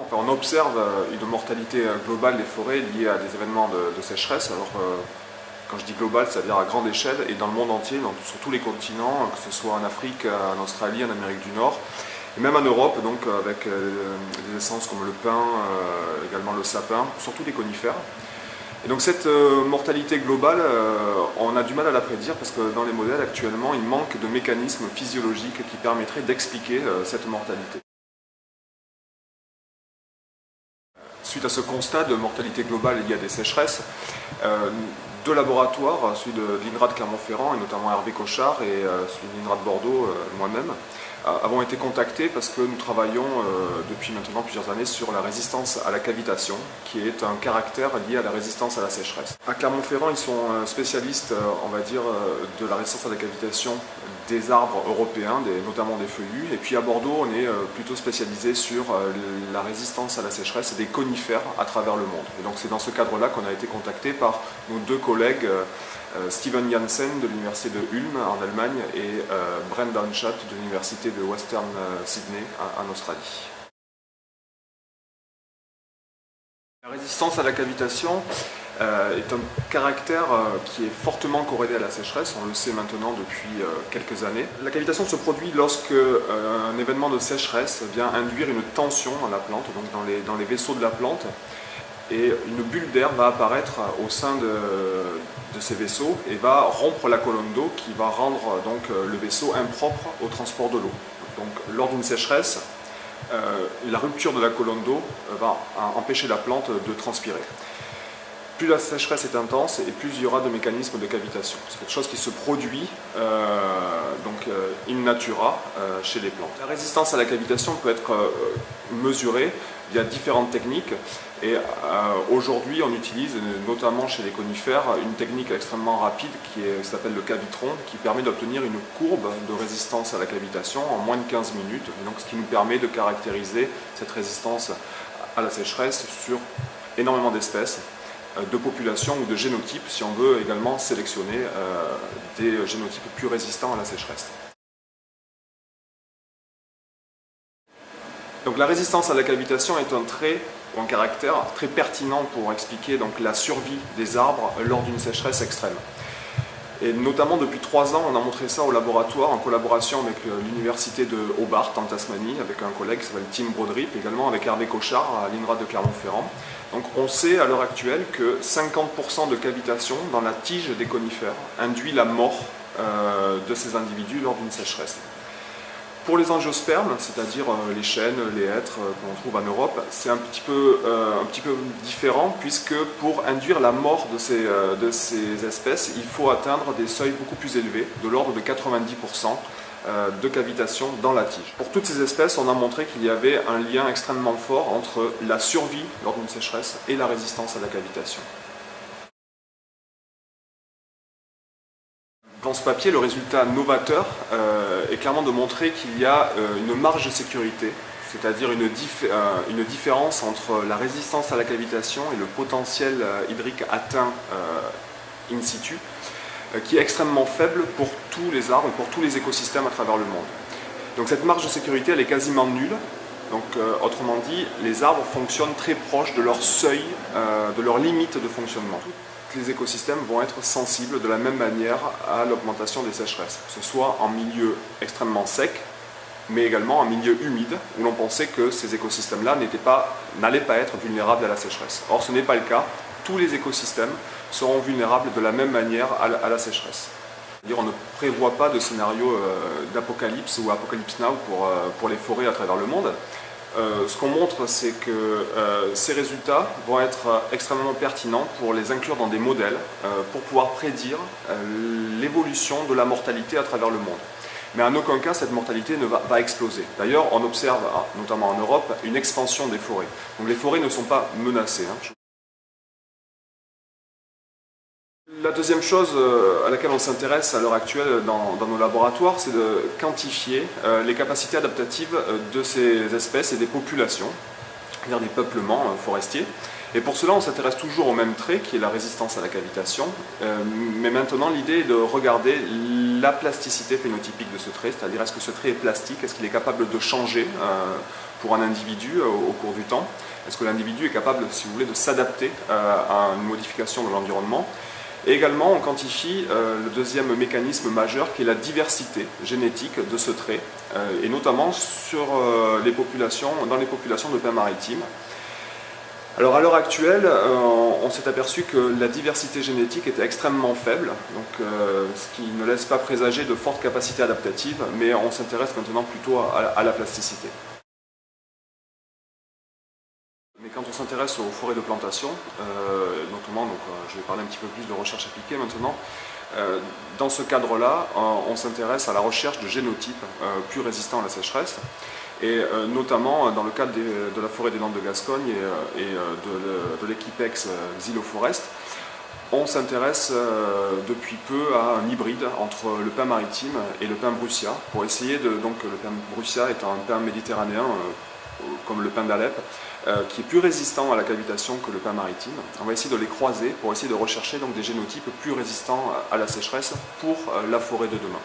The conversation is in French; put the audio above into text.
Enfin, on observe une mortalité globale des forêts liée à des événements de sécheresse. Alors, quand je dis global, c'est-à-dire à grande échelle et dans le monde entier, donc sur tous les continents, que ce soit en Afrique, en Australie, en Amérique du Nord, et même en Europe, donc avec des essences comme le pin, également le sapin, surtout les conifères. Et donc cette mortalité globale, on a du mal à la prédire parce que dans les modèles actuellement, il manque de mécanismes physiologiques qui permettraient d'expliquer cette mortalité. Suite à ce constat de mortalité globale liée à des sécheresses, deux laboratoires, celui de l'INRA de Clermont-Ferrand et notamment Hervé Cochard et celui de l'INRA de Bordeaux, moi-même, avons été contactés parce que nous travaillons depuis maintenant plusieurs années sur la résistance à la cavitation, qui est un caractère lié à la résistance à la sécheresse. À Clermont-Ferrand, ils sont spécialistes, on va dire, de la résistance à la cavitation des arbres européens, notamment des feuillus. Et puis à Bordeaux, on est plutôt spécialisé sur la résistance à la sécheresse des conifères à travers le monde. Et donc c'est dans ce cadre-là qu'on a été contacté par nos deux collègues Steven Janssen de l'université de Ulm en Allemagne et Brendan Schatt de l'université de Western Sydney en Australie. La résistance à la cavitation est un caractère qui est fortement corrélé à la sécheresse, on le sait maintenant depuis quelques années. La cavitation se produit lorsque un événement de sécheresse vient induire une tension dans la plante, donc dans les vaisseaux de la plante, et une bulle d'air va apparaître au sein de ces vaisseaux et va rompre la colonne d'eau qui va rendre donc le vaisseau impropre au transport de l'eau. Donc lors d'une sécheresse, la rupture de la colonne d'eau va empêcher la plante de transpirer. Plus la sécheresse est intense et plus il y aura de mécanismes de cavitation. C'est quelque chose qui se produit in natura chez les plantes. La résistance à la cavitation peut être mesurée via différentes techniques et aujourd'hui on utilise notamment chez les conifères une technique extrêmement rapide qui s'appelle le cavitron, qui permet d'obtenir une courbe de résistance à la cavitation en moins de 15 minutes, donc ce qui nous permet de caractériser cette résistance à la sécheresse sur énormément d'espèces, de populations ou de génotypes, si on veut également sélectionner des génotypes plus résistants à la sécheresse. Donc la résistance à la cavitation est un trait ou un caractère très pertinent pour expliquer donc, la survie des arbres lors d'une sécheresse extrême. Et notamment depuis 3 ans, on a montré ça au laboratoire en collaboration avec l'université de Hobart en Tasmanie, avec un collègue qui s'appelle Tim Broderick, également avec Hervé Cochard à l'INRA de Clermont-Ferrand. Donc on sait à l'heure actuelle que 50% de cavitation dans la tige des conifères induit la mort de ces individus lors d'une sécheresse. Pour les angiospermes, c'est-à-dire les chênes, les hêtres qu'on trouve en Europe, c'est un petit peu différent puisque pour induire la mort de ces espèces, il faut atteindre des seuils beaucoup plus élevés, de l'ordre de 90% de cavitation dans la tige. Pour toutes ces espèces, on a montré qu'il y avait un lien extrêmement fort entre la survie lors d'une sécheresse et la résistance à la cavitation. Dans ce papier, le résultat novateur est clairement de montrer qu'il y a une marge de sécurité, c'est-à-dire une différence entre la résistance à la cavitation et le potentiel hydrique atteint in situ, qui est extrêmement faible pour tous les arbres et pour tous les écosystèmes à travers le monde. Donc cette marge de sécurité, elle est quasiment nulle. Donc autrement dit, les arbres fonctionnent très proches de leur seuil, de leur limite de fonctionnement. Les écosystèmes vont être sensibles de la même manière à l'augmentation des sécheresses, que ce soit en milieu extrêmement sec, mais également en milieu humide, où l'on pensait que ces écosystèmes-là n'allaient pas être vulnérables à la sécheresse. Or, ce n'est pas le cas. Tous les écosystèmes seront vulnérables de la même manière à la sécheresse. C'est-à-dire, on ne prévoit pas de scénario d'apocalypse ou apocalypse now pour les forêts à travers le monde. Ce qu'on montre, c'est que ces résultats vont être extrêmement pertinents pour les inclure dans des modèles, pour pouvoir prédire l'évolution de la mortalité à travers le monde. Mais en aucun cas, cette mortalité ne va exploser. D'ailleurs, on observe, notamment en Europe, une expansion des forêts. Donc les forêts ne sont pas menacées. La deuxième chose à laquelle on s'intéresse à l'heure actuelle dans nos laboratoires, c'est de quantifier les capacités adaptatives de ces espèces et des populations, c'est-à-dire des peuplements forestiers. Et pour cela, on s'intéresse toujours au même trait, qui est la résistance à la cavitation. Mais maintenant, l'idée est de regarder la plasticité phénotypique de ce trait, c'est-à-dire est-ce que ce trait est plastique, est-ce qu'il est capable de changer pour un individu au cours du temps? Est-ce que l'individu est capable, si vous voulez, de s'adapter à une modification de l'environnement? Et également, on quantifie le deuxième mécanisme majeur qui est la diversité génétique de ce trait, et notamment dans les populations de pins maritimes. Alors à l'heure actuelle, on s'est aperçu que la diversité génétique était extrêmement faible, donc, ce qui ne laisse pas présager de fortes capacités adaptatives, mais on s'intéresse maintenant plutôt à la plasticité. Mais quand on s'intéresse aux forêts de plantation, notamment, je vais parler un petit peu plus de recherche appliquée maintenant, dans ce cadre-là, on s'intéresse à la recherche de génotypes plus résistants à la sécheresse, et notamment dans le cadre de la forêt des Landes de Gascogne et de l'équipex Xyloforest, on s'intéresse depuis peu à un hybride entre le pin maritime et le pin brussia, pour essayer donc le pin brussia est un pin méditerranéen, comme le pin d'Alep, qui est plus résistant à la cavitation que le pin maritime. On va essayer de les croiser pour essayer de rechercher donc des génotypes plus résistants à la sécheresse pour la forêt de demain.